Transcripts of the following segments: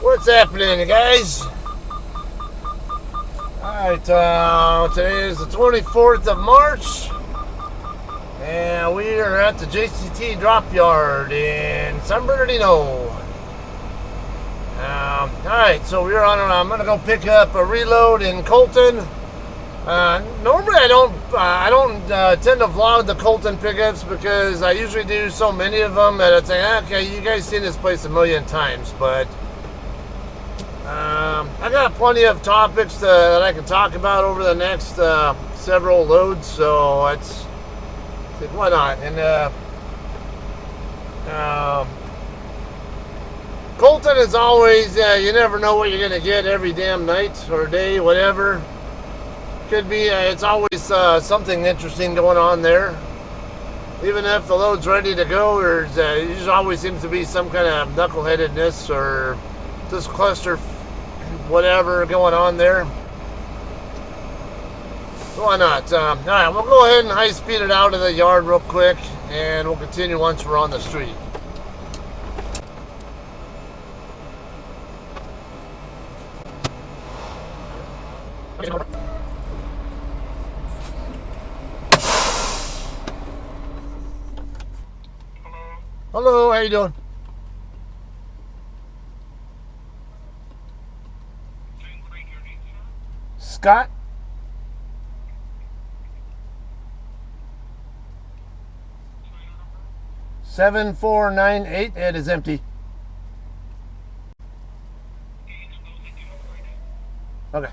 What's happening, guys? Alright, today is the 24th of March, and we are at the JCT drop yard in San Bernardino. Alright, so we're on. I'm gonna go pick up a reload in Colton. Normally I don't tend to vlog the Colton pickups because I usually do so many of them that it's like, okay, you guys seen this place a million times, but I got plenty of topics that I can talk about over the next several loads, so it's why not? And Colton is always, you never know what you're gonna get every damn night or day, whatever. Could be, it's always something interesting going on there. Even if the load's ready to go, there always seems to be some kind of knuckleheadedness or just cluster whatever going on there. So why not? Alright, we'll go ahead and high speed it out of the yard real quick, and we'll continue once we're on the street. Hello, how you doing? Scott? $7498. It is empty. Okay.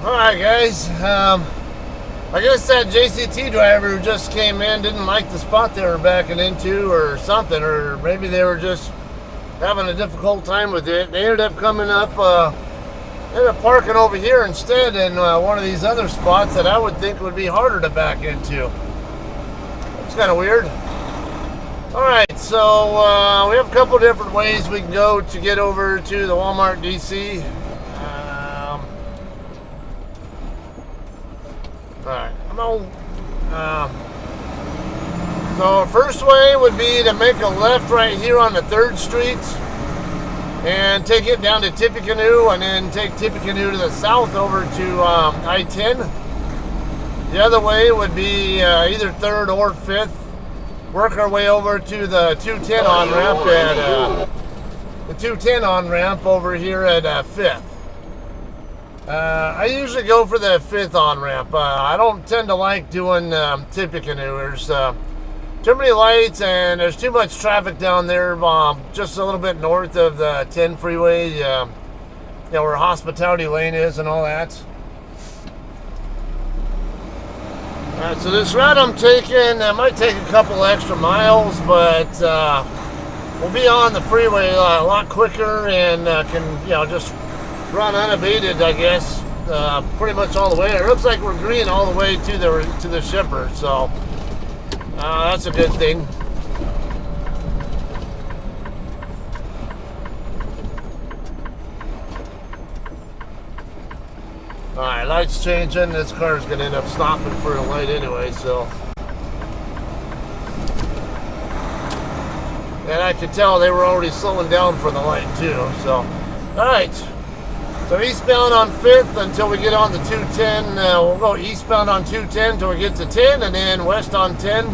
Alright guys, I guess that JCT driver who just came in didn't like the spot they were backing into or something, or maybe they were just having a difficult time with it. They ended up coming up, ended up parking over here instead in one of these other spots that I would think would be harder to back into. It's kind of weird. Alright, so we have a couple different ways we can go to get over to the Walmart DC. Alright, so first way would be to make a left right here on the 3rd Street and take it down to Tippecanoe, and then take Tippecanoe to the south over to I-10. The other way would be either 3rd or 5th. Work our way over to the 210 on-ramp at the 210 on-ramp over here at 5th. I usually go for the 5th on-ramp. I don't tend to like doing Tippecanoe. There's too many lights and there's too much traffic down there, just a little bit north of the 10 freeway, where Hospitality Lane is and all that. Alright, so this route I'm taking, might take a couple extra miles, but we'll be on the freeway a lot quicker and can, just run unabated, I guess, pretty much all the way. It looks like we're green all the way to the shipper, so that's a good thing. Alright, lights changing. This car's gonna end up stopping for a light anyway, so. And I could tell they were already slowing down for the light too, so. Alright. So eastbound on 5th until we get on the 210. We'll go eastbound on 210 until we get to 10, and then west on 10.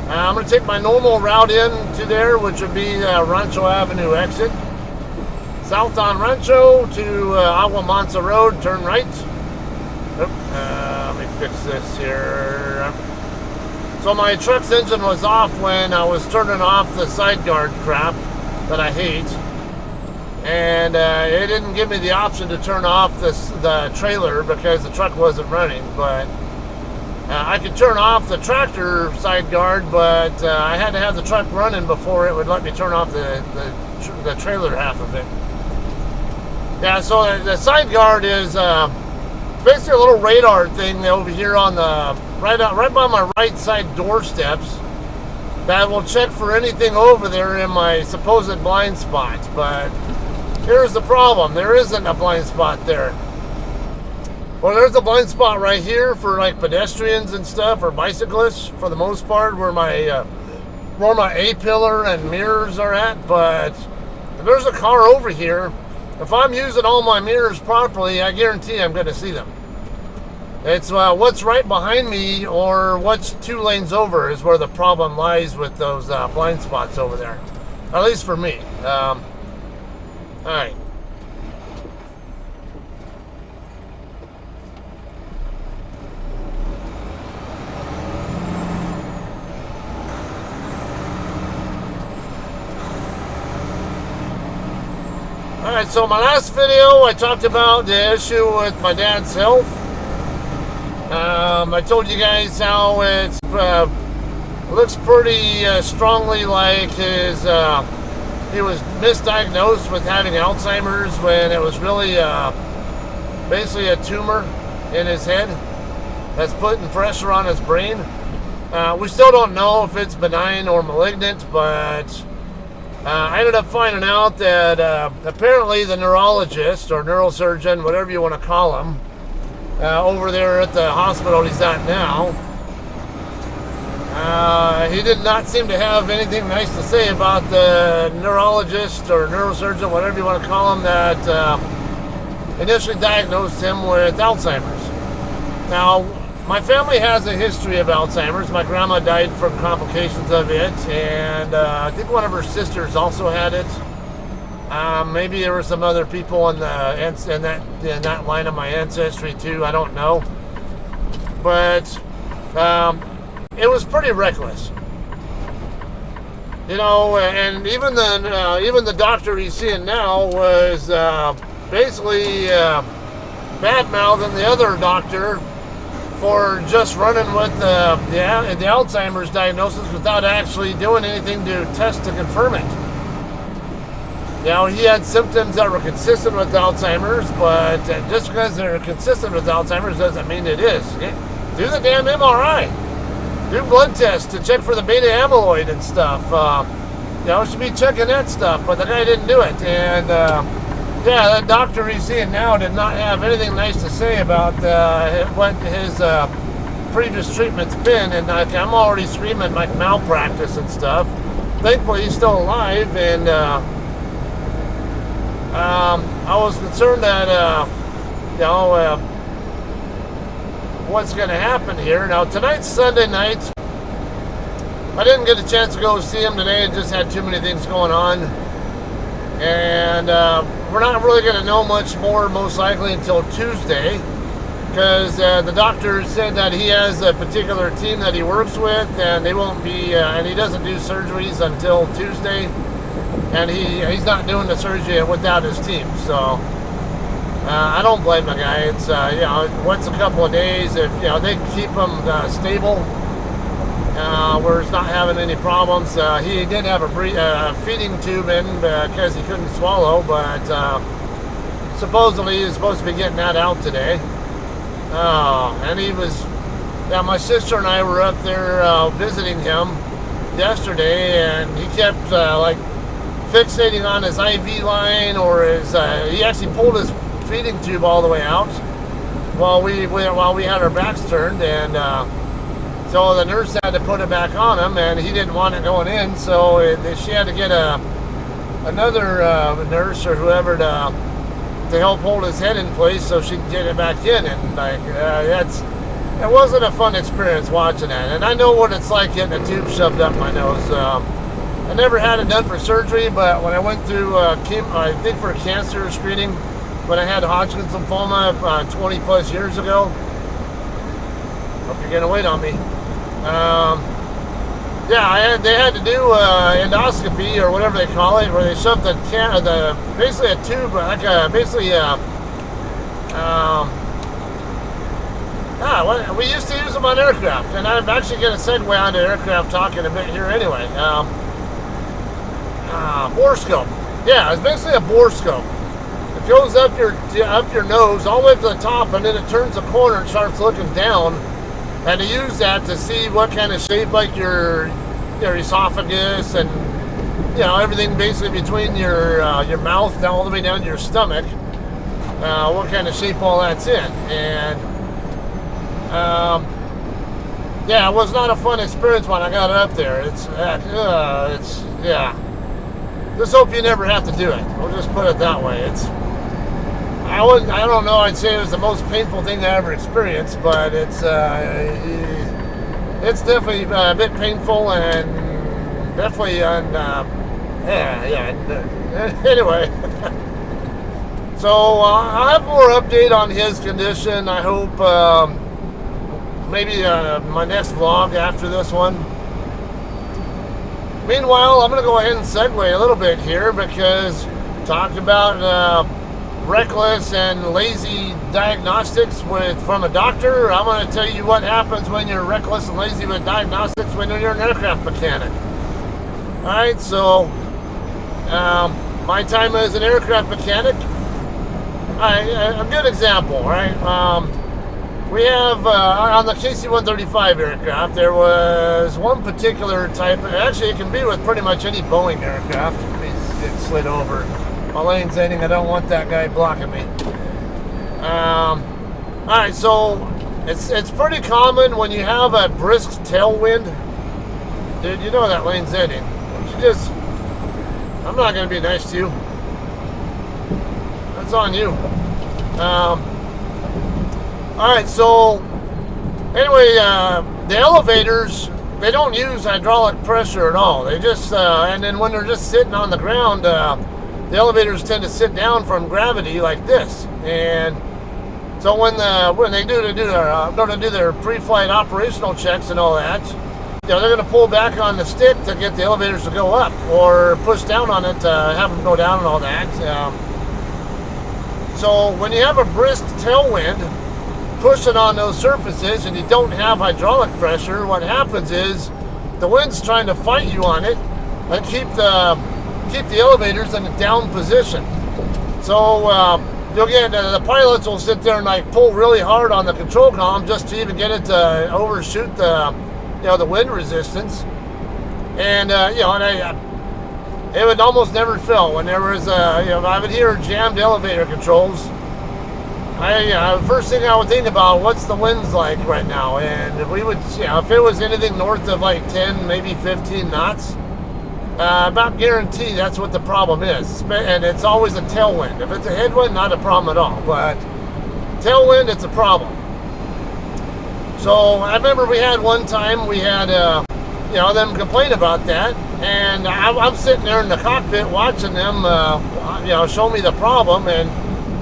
I'm going to take my normal route in to there, which would be Rancho Avenue exit. South on Rancho to Agua Mansa Road, turn right. Let me fix this here. So my truck's engine was off when I was turning off the side guard crap that I hate. And it didn't give me the option to turn off the trailer because the truck wasn't running. But I could turn off the tractor side guard, but I had to have the truck running before it would let me turn off the trailer half of it. Yeah, so the side guard is basically a little radar thing over here on the right by my right side doorsteps that will check for anything over there in my supposed blind spot. But here's the problem: there isn't a blind spot there. Well, there's a blind spot right here for like pedestrians and stuff, or bicyclists for the most part, where my A-pillar and mirrors are at. But if there's a car over here, if I'm using all my mirrors properly, I guarantee I'm going to see them. It's what's right behind me or what's 2 lanes over is where the problem lies with those blind spots over there. At least for me. All right. Alright, so my last video I talked about the issue with my dad's health. I told you guys how it looks pretty strongly like he was misdiagnosed with having Alzheimer's when it was really basically a tumor in his head that's putting pressure on his brain. We still don't know if it's benign or malignant, but I ended up finding out that apparently the neurologist or neurosurgeon, whatever you want to call him, over there at the hospital he's at now, he did not seem to have anything nice to say about the neurologist or neurosurgeon, whatever you want to call him, that initially diagnosed him with Alzheimer's. Now, my family has a history of Alzheimer's. My grandma died from complications of it, and I think one of her sisters also had it. Maybe there were some other people in that line of my ancestry too. I don't know, but it was pretty reckless, you know. And even the doctor he's seeing now was basically bad-mouthing the other doctor for just running with the Alzheimer's diagnosis without actually doing anything to test to confirm it. You know, he had symptoms that were consistent with Alzheimer's, but just because they're consistent with Alzheimer's doesn't mean it is. Do the damn MRI. Do blood tests to check for the beta amyloid and stuff. You know, should be checking that stuff, but the guy didn't do it. And yeah, that doctor he's seeing now did not have anything nice to say about what his previous treatment's been. And I'm already screaming like malpractice and stuff. Thankfully, he's still alive, and I was concerned that, you know, what's going to happen here. Now, tonight's Sunday night. I didn't get a chance to go see him today. I just had too many things going on. And we're not really going to know much more, most likely, until Tuesday. Because the doctor said that he has a particular team that he works with, and they won't be, and he doesn't do surgeries until Tuesday. And he's not doing the surgery without his team, so I don't blame the guy. It's you know, once a couple of days, if you know they keep him stable, where he's not having any problems. He did have a feeding tube in because he couldn't swallow, but supposedly he's supposed to be getting that out today. And he was, yeah, my sister and I were up there visiting him yesterday, and he kept like fixating on his IV line or his, he actually pulled his feeding tube all the way out while we had our backs turned, and so the nurse had to put it back on him, and he didn't want it going in, so she had to get another nurse or whoever to help hold his head in place so she could get it back in. And like it wasn't a fun experience watching that, and I know what it's like getting a tube shoved up my nose. I never had it done for surgery, but when I went through, I think for a cancer screening, when I had Hodgkin's lymphoma 20 plus years ago. Hope you're gonna wait on me. Yeah, they had to do endoscopy or whatever they call it, where they shoved basically a tube, like basically We used to use them on aircraft, and I'm actually going to segue onto aircraft talking a bit here anyway. Bore scope. Yeah, it's basically a bore scope. It goes up your nose all the way to the top, and then it turns a corner and starts looking down. And to use that to see what kind of shape, like your esophagus and everything basically between your mouth down all the way down to your stomach. What kind of shape all that's in, and yeah, it was not a fun experience when I got it up there. It's Just hope you never have to do it. We'll just put it that way. I don't know. I'd say it was the most painful thing I ever experienced, but it's definitely a bit painful and definitely anyway. So I'll have more update on his condition. I hope maybe my next vlog after this one. Meanwhile, I'm going to go ahead and segue a little bit here because talked about reckless and lazy diagnostics from a doctor. I'm going to tell you what happens when you're reckless and lazy with diagnostics when you're an aircraft mechanic. Alright, so my time as an aircraft mechanic, a good example, right? We have, on the KC-135 aircraft, there was one particular type, actually it can be with pretty much any Boeing aircraft. Let me get slid over. My lane's ending, I don't want that guy blocking me. Alright, so it's pretty common when you have a brisk tailwind. Dude, you know that lane's ending. I'm not going to be nice to you. That's on you. Alright, so anyway, the elevators, they don't use hydraulic pressure at all. They just, and then when they're just sitting on the ground, the elevators tend to sit down from gravity like this. And so when they go to do their pre-flight operational checks and all that, they're going to pull back on the stick to get the elevators to go up, or push down on it to have them go down and all that. So when you have a brisk tailwind pushing on those surfaces and you don't have hydraulic pressure, what happens is the wind's trying to fight you on it and keep the elevators in a down position. So you'll get the pilots will sit there and like pull really hard on the control column just to even get it to overshoot the wind resistance, and it would almost never fill when there was I would hear jammed elevator controls. First thing I would think about, what's the winds like right now? And we would, if it was anything north of like 10, maybe 15 knots, about guarantee that's what the problem is. And it's always a tailwind. If it's a headwind, not a problem at all. But tailwind, it's a problem. So I remember we had one time, we had, them complain about that. And I'm sitting there in the cockpit watching them, show me the problem. And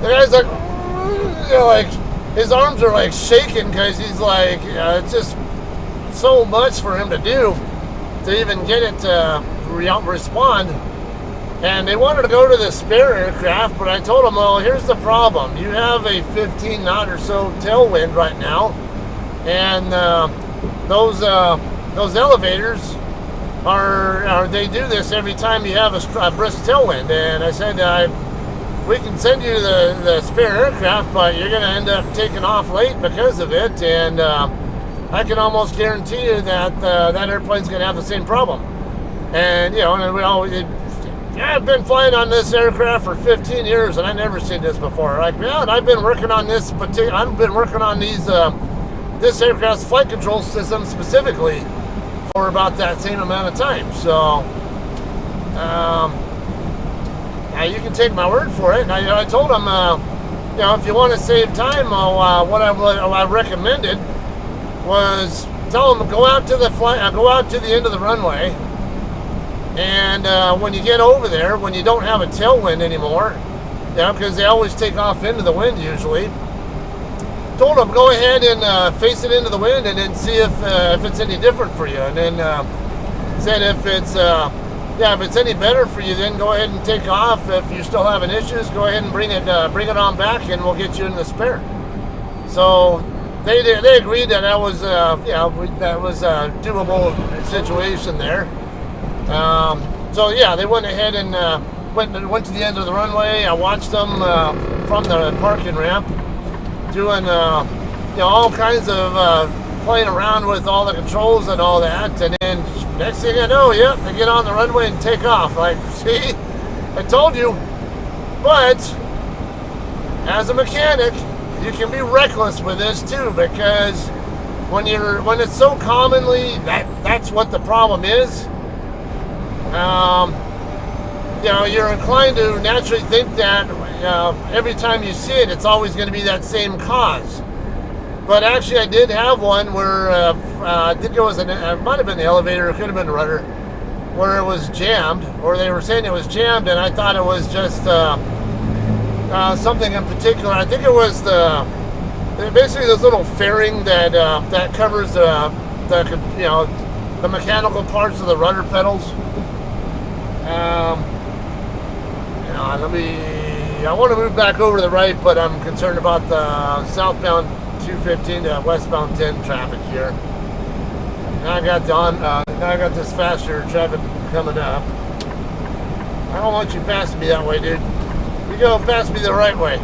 the guy's like, his arms are like shaking because he's like, it's just so much for him to do to even get it to respond. And they wanted to go to the spare aircraft, but I told them, well, here's the problem. You have a 15 knot or so tailwind right now, and those elevators they do this every time you have a brisk tailwind. And I said, we can send you the spare aircraft, but you're going to end up taking off late because of it. And I can almost guarantee you that that airplane's going to have the same problem. And I've been flying on this aircraft for 15 years, and I never seen this before. Like, and I've been working on this this aircraft's flight control system specifically for about that same amount of time. So, you can take my word for it. And I told them, if you want to save time, what I recommended was tell them go out to the end of the runway, and when you get over there, when you don't have a tailwind anymore, because they always take off into the wind usually. Told them go ahead and face it into the wind, and then see if it's any different for you. And then said if it's any better for you, then go ahead and take off. If you're still having issues, go ahead and bring it on back, and we'll get you in the spare. So they agreed that that was that was a doable situation there. So yeah, they went ahead and went to the end of the runway. I watched them from the parking ramp doing all kinds of playing around with all the controls and all that, and then next thing I know, yep, they get on the runway and take off. Like, see, I told you. But as a mechanic, you can be reckless with this too, because when it's so commonly that's what the problem is. You're inclined to naturally think that every time you see it, it's always going to be that same cause. But actually, I did have one where I think it might have been the elevator, it could have been the rudder, where it was jammed, or they were saying it was jammed, and I thought it was just something in particular. I think it was basically this little fairing that covers the mechanical parts of the rudder pedals. I want to move back over to the right, but I'm concerned about the southbound 215 to westbound 10 traffic here. Now I got this faster traffic coming up. I don't want you passing me that way, dude. You go past me the right way.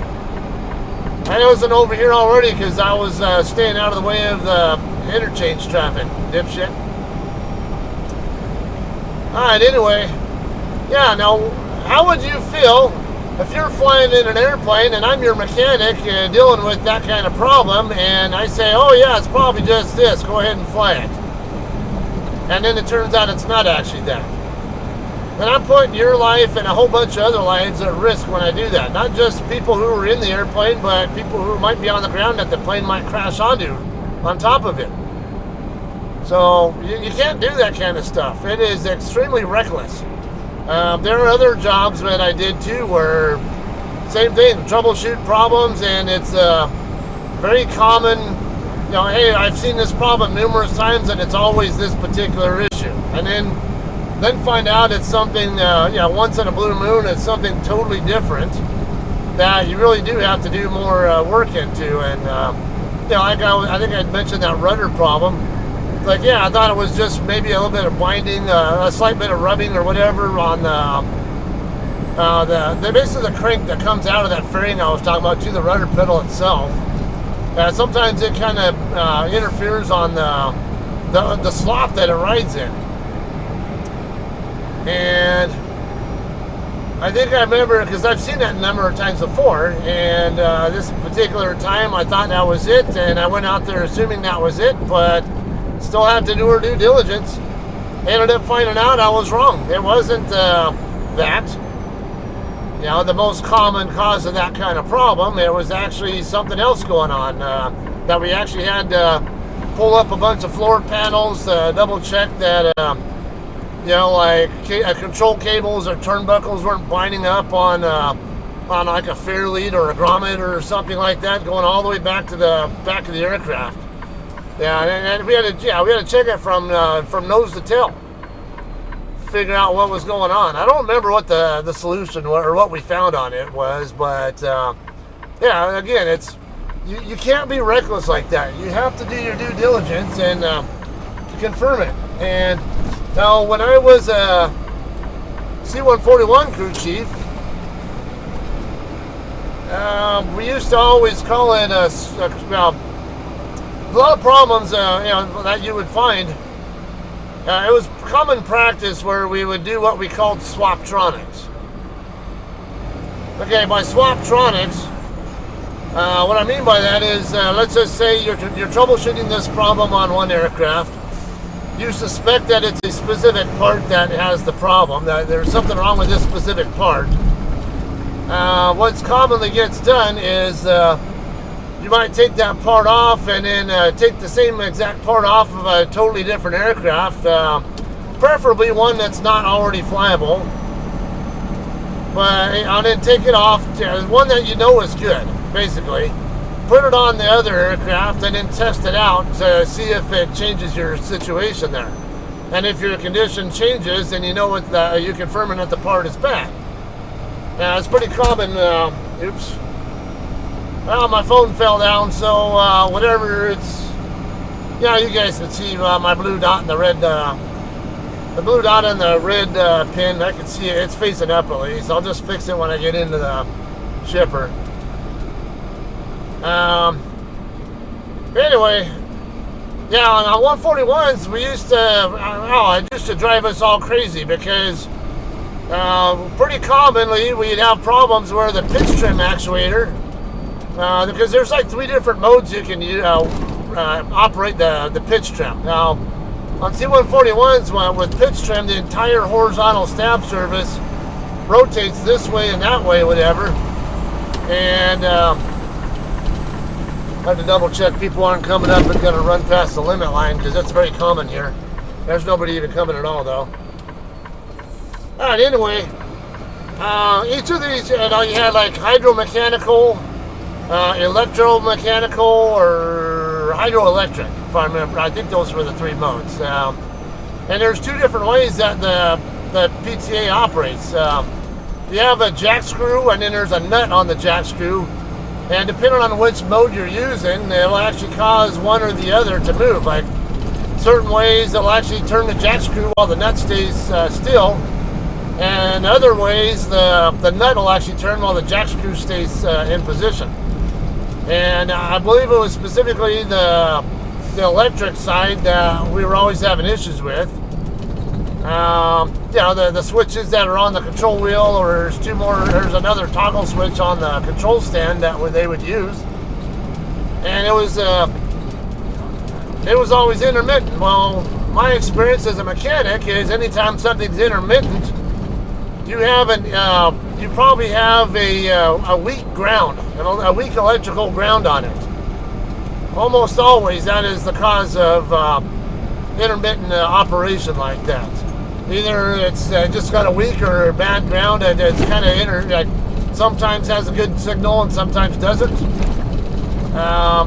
I wasn't over here already because I was staying out of the way of the interchange traffic, dipshit. Alright, anyway. Yeah, now, how would you feel if you're flying in an airplane and I'm your mechanic dealing with that kind of problem, and I say, oh yeah, it's probably just this, go ahead and fly it. And then it turns out it's not actually that. Then I'm putting your life and a whole bunch of other lives at risk when I do that. Not just people who are in the airplane, but people who might be on the ground that the plane might crash onto on top of it. So you can't do that kind of stuff. It is extremely reckless. There are other jobs that I did too where same thing, troubleshoot problems, and it's very common, hey, I've seen this problem numerous times and it's always this particular issue. And then find out it's something, once in a blue moon, it's something totally different that you really do have to do more work into. And, I think I'd mentioned that rudder problem. Like, yeah, I thought it was just maybe a little bit of binding, a slight bit of rubbing or whatever on basically the crank that comes out of that fairing I was talking about to the rudder pedal itself. Sometimes it kind of interferes on the slot that it rides in. And I think I remember, because I've seen that a number of times before, and this particular time I thought that was it, and I went out there assuming that was it, but still had to do our due diligence. Ended up finding out I was wrong. It wasn't that. The most common cause of that kind of problem. It was actually something else going on. That we actually had to pull up a bunch of floor panels, double check that, like control cables or turnbuckles weren't binding up on like a fair lead or a grommet or something like that, going all the way back to the back of the aircraft. Yeah, and we had to check it from nose to tail, figure out what was going on. I don't remember what the solution or what we found on it was, but again, it's you can't be reckless like that. You have to do your due diligence and confirm it. And now, when I was a C-141 crew chief, we used to always call it a lot of problems, that you would find. It was common practice where we would do what we called swaptronics. Okay, by swaptronics, what I mean by that is, let's just say you're troubleshooting this problem on one aircraft. You suspect that it's a specific part that has the problem, that there's something wrong with this specific part. What's commonly gets done is you might take that part off and then take the same exact part off of a totally different aircraft, preferably one that's not already flyable. But and then take it off, one that you know is good, basically. Put it on the other aircraft and then test it out to see if it changes your situation there. And if your condition changes, then you know you're confirming that the part is bad. Now, it's pretty common. Well, my phone fell down, so whatever it's... Yeah, you guys can see my blue dot and the red... the blue dot and the red pin, I can see it. It's facing up at least. I'll just fix it when I get into the shipper. Anyway, yeah, on 141s, we used to... it used to drive us all crazy because... pretty commonly we'd have problems where the pitch trim actuator, because there's like 3 different modes you can operate the pitch trim. Now, on C141s with pitch trim, the entire horizontal stab surface rotates this way and that way, whatever. And I have to double check people aren't coming up and going to run past the limit line, because that's very common here. There's nobody even coming at all, though. Alright, anyway, each of these, you had like hydromechanical, electromechanical, or hydroelectric, if I remember. I think those were the 3 modes. And there's 2 different ways that the PTA operates. You have a jack screw, and then there's a nut on the jack screw. And depending on which mode you're using, it'll actually cause one or the other to move. Like certain ways, it'll actually turn the jack screw while the nut stays still. And other ways, the nut will actually turn while the jack screw stays in position. And I believe it was specifically the electric side that we were always having issues with. The switches that are on the control wheel, or there's another toggle switch on the control stand that they would use. And it was always intermittent. Well, my experience as a mechanic is anytime something's intermittent, you probably have a weak ground, a weak electrical ground on it. Almost always that is the cause of intermittent operation like that. Either it's just got a weak or bad ground, and it's kind of sometimes has a good signal and sometimes doesn't.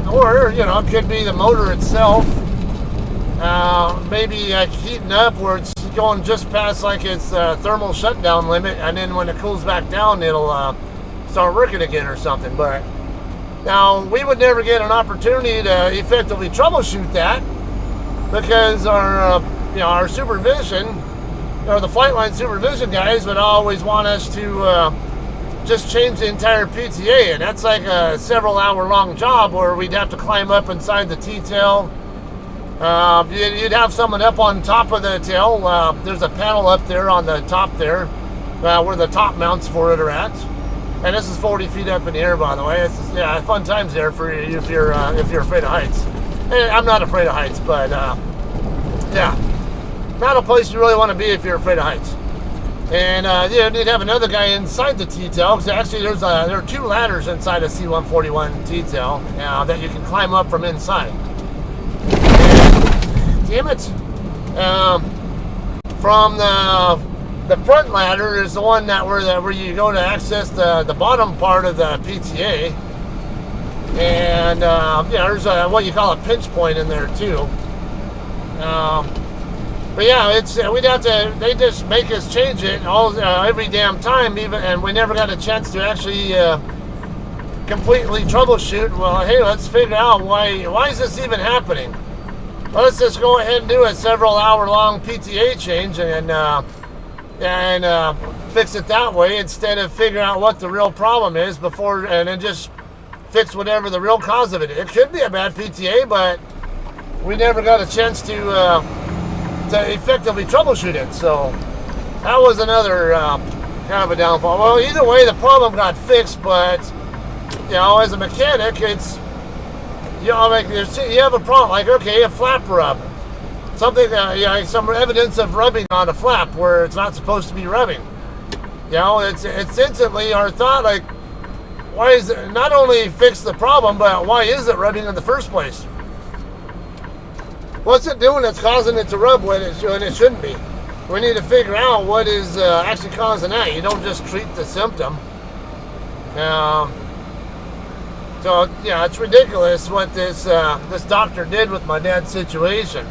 Or it could be the motor itself, maybe heating up where it's going just past like its thermal shutdown limit, and then when it cools back down, it'll start working again or something. But now we would never get an opportunity to effectively troubleshoot that, because our supervision, or the flight line supervision guys, would always want us to just change the entire PTA, and that's like a several hour long job where we'd have to climb up inside the T-tail. You'd have someone up on top of the tail. There's a panel up there on the top there, where the top mounts for it are at. And this is 40 feet up in the air, by the way. This is, fun times there for you if you're afraid of heights. And I'm not afraid of heights, but not a place you really want to be if you're afraid of heights. And you'd have another guy inside the T-tail, because actually there are 2 ladders inside a C-141 T-tail that you can climb up from inside. Damn it! From the front ladder is the one where you go to access the bottom part of the PTA, and there's what you call a pinch point in there too. But yeah, we'd have to. They just make us change it every damn time, and we never got a chance to actually completely troubleshoot. Well, hey, let's figure out why is this even happening. Well, let's just go ahead and do a several hour long PTA change and fix it that way, instead of figuring out what the real problem is and then just fix whatever the real cause of it is. It could be a bad PTA, but we never got a chance to effectively troubleshoot it. So that was another kind of a downfall. Well, either way, the problem got fixed, but as a mechanic, it's you have a problem, like, okay, a flap rub, something some evidence of rubbing on a flap where it's not supposed to be rubbing. It's instantly our thought, like, why is it not only fix the problem, but why is it rubbing in the first place? What's it doing that's causing it to rub when it shouldn't be? We need to figure out what is actually causing that. You don't just treat the symptom. So it's ridiculous what this doctor did with my dad's situation.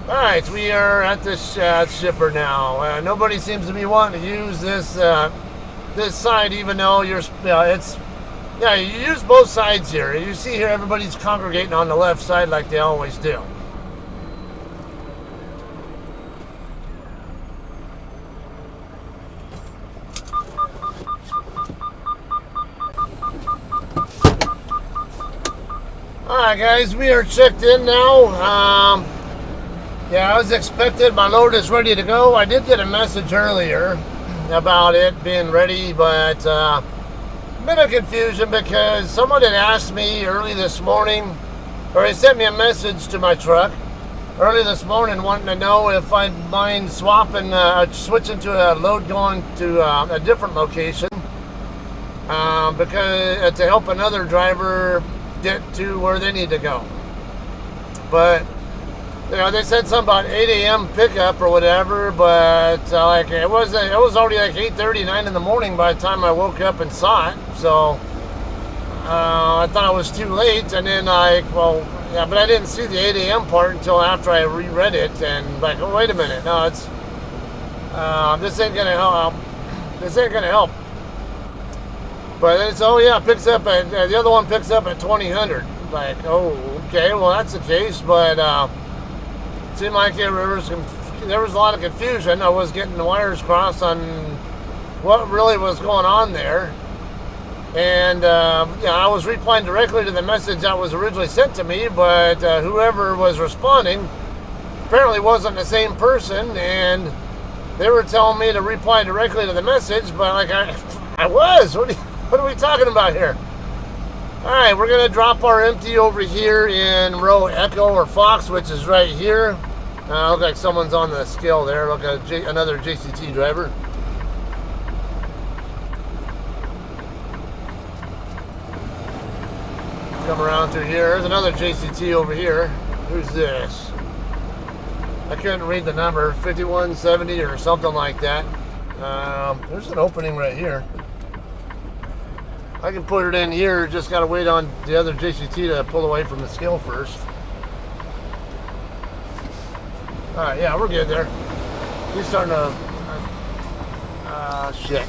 All right, we are at the shipper now. Nobody seems to be wanting to use this side, even though it's Yeah, you use both sides here. You see here everybody's congregating on the left side like they always do. Alright guys, we are checked in now. Yeah, I was expected. My load is ready to go. I did get a message earlier about it being ready, but a bit of confusion because someone had asked me early this morning, or he sent me a message to my truck early this morning wanting to know if I'd mind swapping, switching to a load going to a different location because to help another driver get to where they need to go. But you know, they said something about 8 a.m. pickup or whatever, but like it was already like 8:30, 9 in the morning by the time I woke up and saw it. So I thought it was too late, and then well, yeah, but I didn't see the 8 a.m. part until after I reread it, and like, oh, wait a minute, no, it's this ain't gonna help. This ain't gonna help. But it's, oh yeah, picks up at the other one picks up at 2000. Like, oh, okay, well that's the case, but it seemed like there was a lot of confusion. I was getting the wires crossed on what really was going on there, and yeah, I was replying directly to the message that was originally sent to me, but whoever was responding apparently wasn't the same person, and they were telling me to reply directly to the message, but like I was. What are we talking about here? All right, we're gonna drop our empty over here in row Echo or Fox, which is right here. Look like someone's on the scale there. Look at another JCT driver. Come around through here. There's another JCT over here. Who's this? I couldn't read the number. 5170 or something like that. There's an opening right here. I can put it in here, just got to wait on the other JCT to pull away from the scale first. Alright, yeah, we're good there. He's starting to... shit.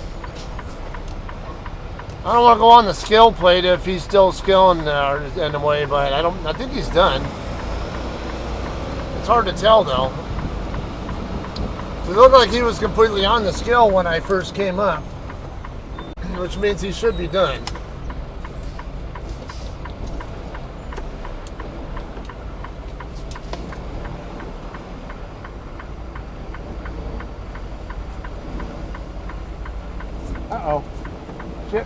I don't want to go on the scale plate if he's still scaling in a way, but I think he's done. It's hard to tell, though. It looked like he was completely on the scale when I first came up, which means he should be done. Uh-oh. Shit.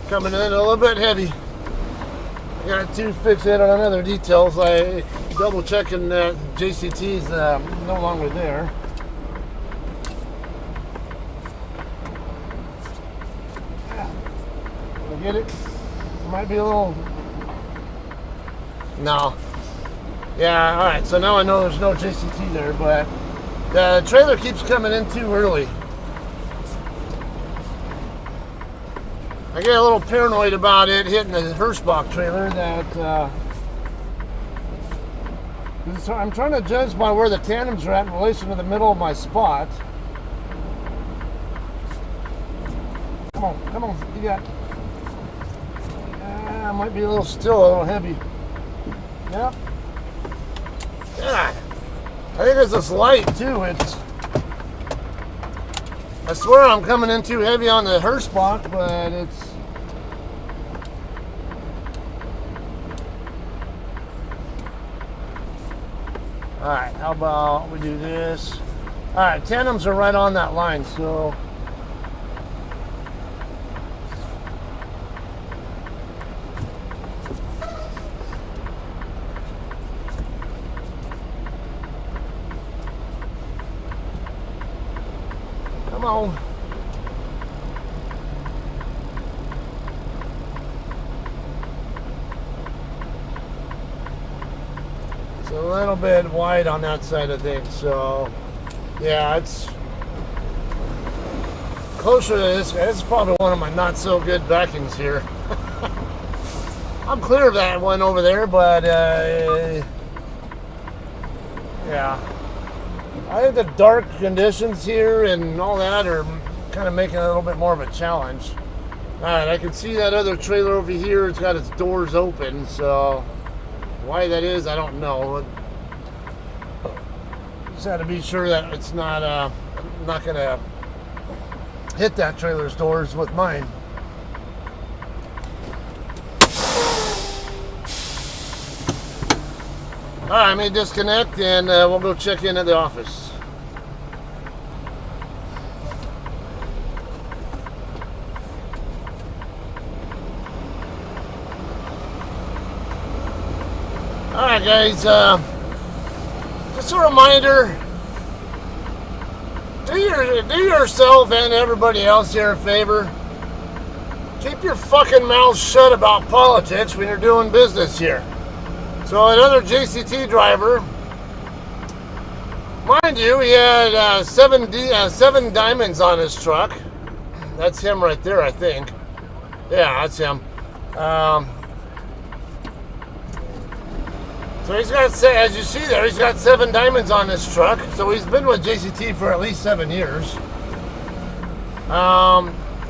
Coming in a little bit heavy. I got to fix it on other details. I double checking that JCT's no longer there. Get it? Might be a little... No. Yeah, alright, so now I know there's no JCT there, but the trailer keeps coming in too early. I get a little paranoid about it hitting the Hirschbach trailer that... I'm trying to judge by where the tandems are at in relation to the middle of my spot. Come on, you got... might be a little heavy. Yep. God. I think it's this light too. I swear I'm coming in too heavy on the Hirschbach, but it's... Alright, how about we do this? Alright, tandems are right on that line, so... Come on. It's a little bit wide on that side of things, so yeah, it's closer to this guy. This is probably one of my not so good backings here. I'm clear of that one over there, but yeah. I think the dark conditions here and all that are kind of making it a little bit more of a challenge. Alright, I can see that other trailer over here. It's got its doors open, so why that is, I don't know. Just had to be sure that it's not, I'm not going to hit that trailer's doors with mine. Alright, let me disconnect and we'll go check in at the office. Alright guys, just a reminder, do yourself and everybody else here a favor. Keep your fucking mouth shut about politics when you're doing business here. So another JCT driver, mind you, he had 7 diamonds on his truck. That's him right there, I think. Yeah, that's him. So he's got, as you see there, he's got 7 diamonds on this truck. So he's been with JCT for at least 7 years.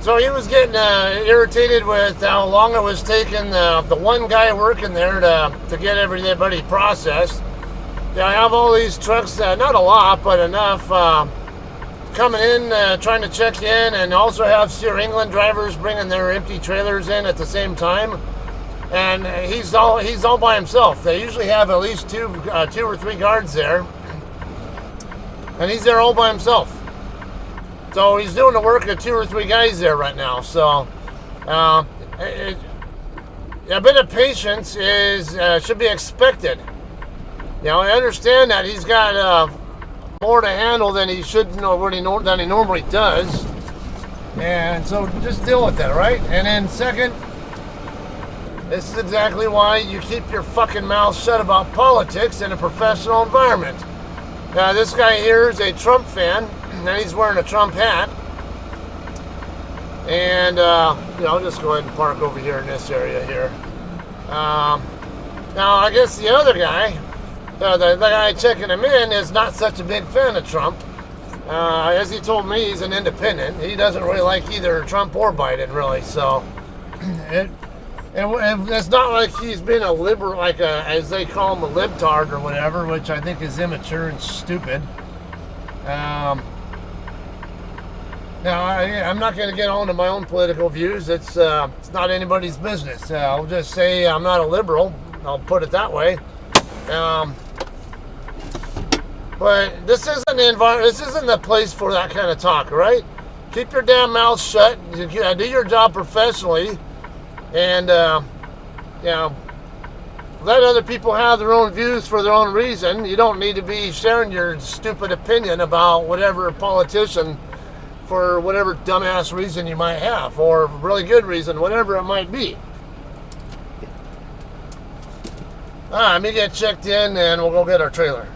So he was getting irritated with how long it was taking the one guy working there to get everybody processed. Yeah, I have all these trucks, not a lot, but enough, coming in, trying to check in, and also have Steer England drivers bringing their empty trailers in at the same time. And he's all by himself. They usually have at least two or three guards there, and he's there all by himself. So he's doing the work of 2 or 3 guys there right now. So a bit of patience should be expected. You know, I understand that he's got more to handle than he should than he normally does, and so just deal with that, right? And then second, this is exactly why you keep your fucking mouth shut about politics in a professional environment. Now, this guy here is a Trump fan, and he's wearing a Trump hat. And, I'll just go ahead and park over here in this area here. Now, I guess the other guy, the guy checking him in, is not such a big fan of Trump. As he told me, he's an independent. He doesn't really like either Trump or Biden, really. So, And it's not like he's been a liberal, like as they call him, a libtard or whatever, which I think is immature and stupid. Now, I'm not going to get on to my own political views. It's not anybody's business. I'll just say I'm not a liberal. I'll put it that way. But this isn't the environment. This isn't the place for that kind of talk, right? Keep your damn mouth shut. Do your job professionally. And, let other people have their own views for their own reason. You don't need to be sharing your stupid opinion about whatever politician for whatever dumbass reason you might have, or really good reason, whatever it might be. Let me get checked in and we'll go get our trailer.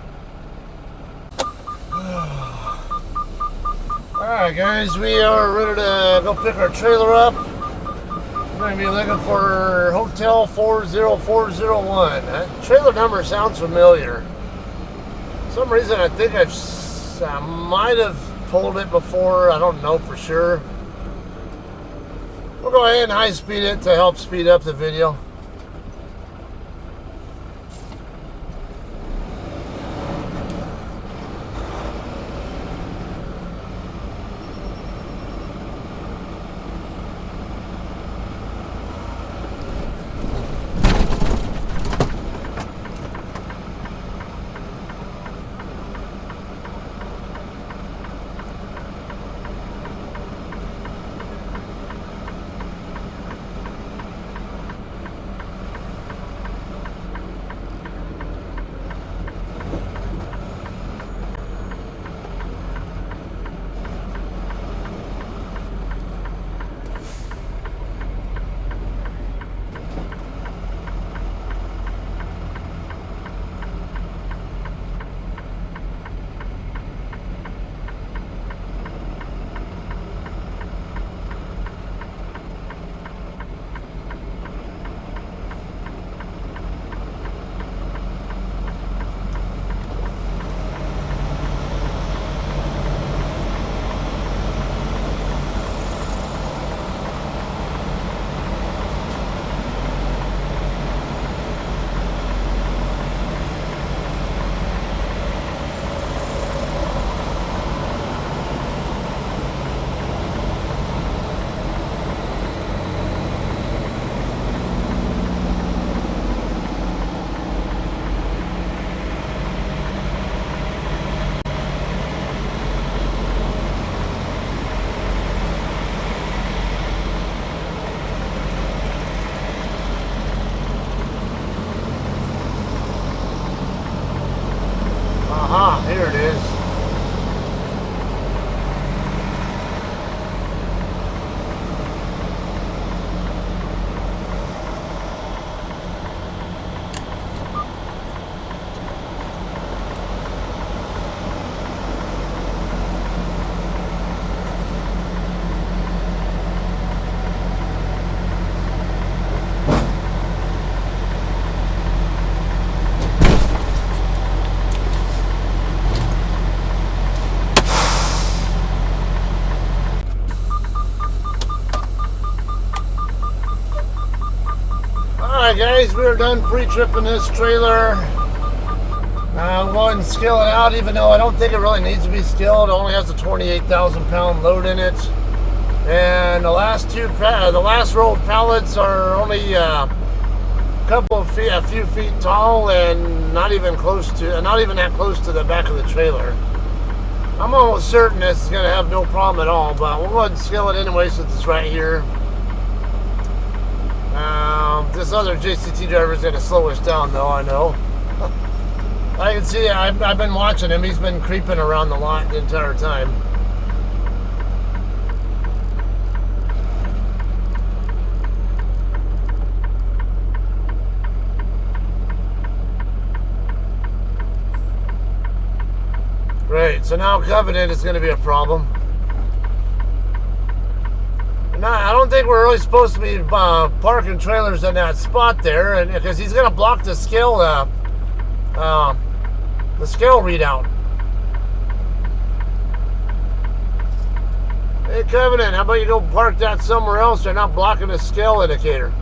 Alright guys, we are ready to go pick our trailer up. We're going to be looking for Hotel 40401. That trailer number sounds familiar. For some reason I think I might have pulled it before. I don't know for sure. We'll go ahead and high speed it to help speed up the video. is. Alright guys, we're done pre-tripping this trailer. I'm going to scale it out, even though I don't think it really needs to be scaled. It only has a 28,000 pound load in it. And the last row of pallets are only a few feet tall and not even that close to the back of the trailer. I'm almost certain this is going to have no problem at all, but we'll go ahead and scale it anyway since it's right here. This other JCT driver is going to slow us down, though, I know. I can see, I've been watching him. He's been creeping around the lot the entire time. Great, so now Covenant is going to be a problem. I don't think we're really supposed to be parking trailers in that spot there, and because he's going to block the scale readout. Hey Covenant, how about you go park that somewhere else? They're not blocking the scale indicator.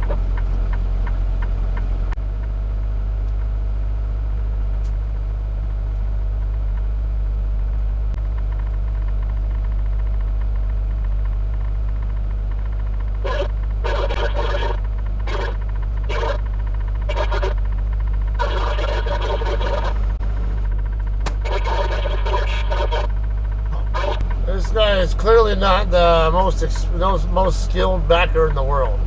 This guy is clearly not the most skilled backer in the world.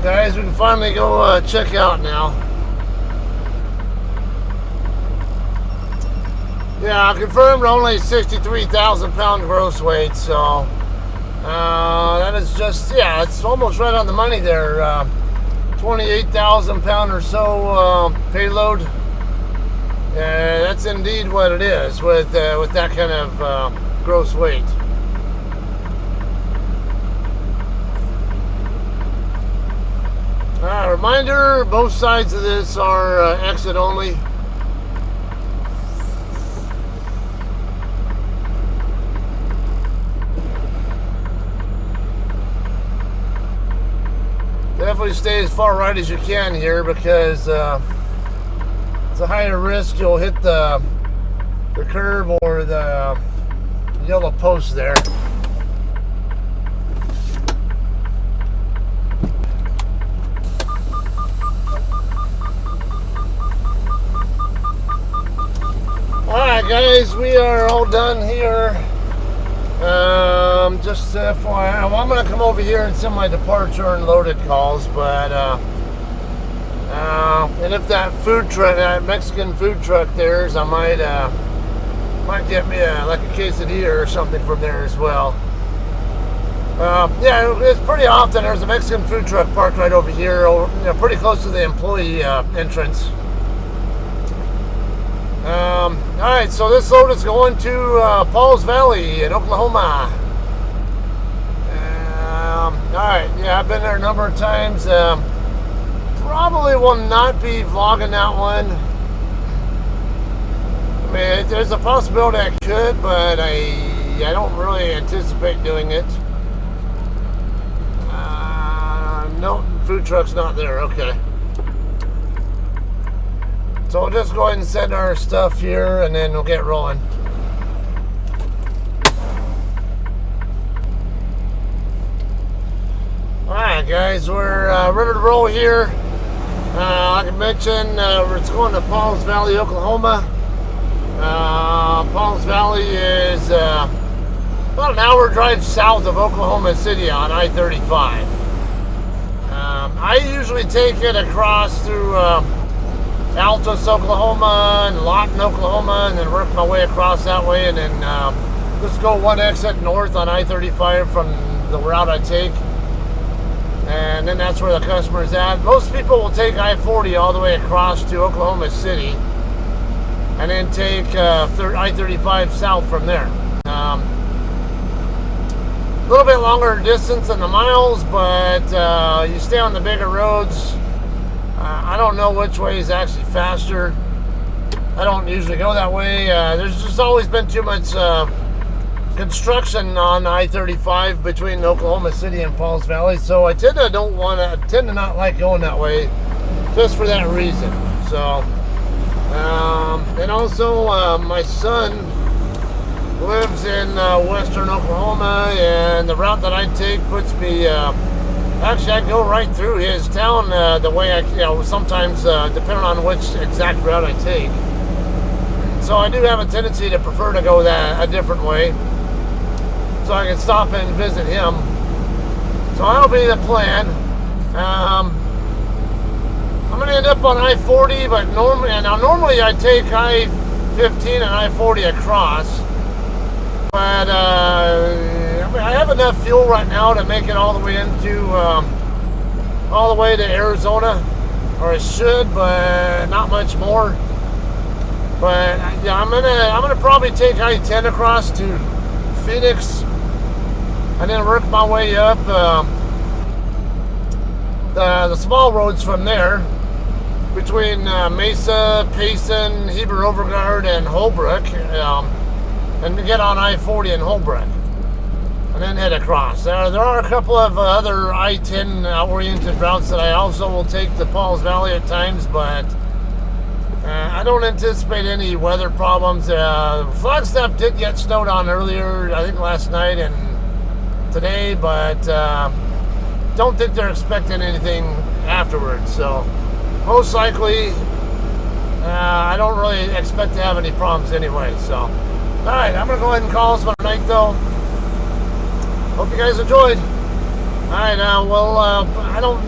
Guys, we can finally go check out now. Yeah, I confirmed only 63,000 pound gross weight, so that is just, yeah, it's almost right on the money there. 28,000 pound or so payload. That's indeed what it is with that kind of gross weight. Reminder, both sides of this are exit only. Definitely stay as far right as you can here because it's a higher risk you'll hit the curb or the yellow post there. Alright guys, we are all done here. Just FYI, well, I'm going to come over here and send my departure and loaded calls, but and if that food truck, that Mexican food truck theirs, I might get me like a quesadilla or something from there as well. Yeah, it's pretty often there's a Mexican food truck parked right over here, pretty close to the employee entrance. Alright, so this load is going to Pauls Valley in Oklahoma. Alright, yeah, I've been there a number of times. Probably will not be vlogging that one. I mean, there's a possibility I could, but I don't really anticipate doing it. No, food truck's not there, okay. So we'll just go ahead and send our stuff here and then we'll get rolling. Alright guys, we're ready to roll here. Like I mentioned, we're going to Pauls Valley, Oklahoma. Pauls Valley is about an hour drive south of Oklahoma City on I-35. I usually take it across through Altus, Oklahoma, and Lawton, Oklahoma, and then work my way across that way, and then just go one exit north on I-35 from the route I take. And then that's where the customer is at. Most people will take I-40 all the way across to Oklahoma City and then take I-35 south from there. A little bit longer distance than the miles, but you stay on the bigger roads. I don't know which way is actually faster. I don't usually go that way. There's just always been too much construction on I-35 between Oklahoma City and Pauls Valley, so I tend to not like going that way, just for that reason. So, and also my son lives in western Oklahoma, and the route that I take puts me. Actually, I go right through his town the way I, sometimes depending on which exact route I take. So I do have a tendency to prefer to go a different way, so I can stop and visit him. So that'll be the plan. I'm going to end up on I-40, but normally I take I-15 and I-40 across. But I have enough fuel right now to make it all the way into all the way to Arizona, or I should, but not much more. But yeah, I'm gonna probably take I-10 across to Phoenix, and then work my way up the small roads from there between Mesa, Payson, Heber Overgaard, and Holbrook, and get on I-40 in Holbrook, and then head across. There are a couple of other I-10 oriented routes that I also will take to Pauls Valley at times, but I don't anticipate any weather problems. Flagstaff did get snowed on earlier, I think last night and today, but don't think they're expecting anything afterwards. So most likely, I don't really expect to have any problems anyway. So, all right, I'm gonna go ahead and call this one tonight, though. Hope you guys enjoyed. All right, well, I don't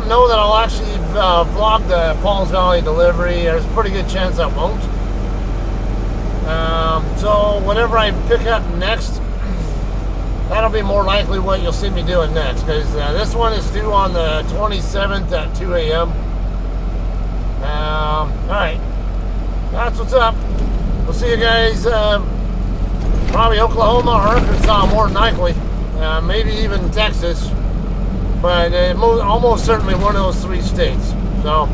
know that I'll actually vlog the Pauls Valley delivery. There's a pretty good chance I won't. So whatever I pick up next, that'll be more likely what you'll see me doing next, because this one is due on the 27th at 2 a.m. All right, that's what's up. We'll see you guys probably Oklahoma or Arkansas, more than likely. Maybe even Texas, but almost certainly one of those three states. So,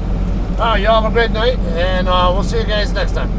y'all have a great night, and we'll see you guys next time.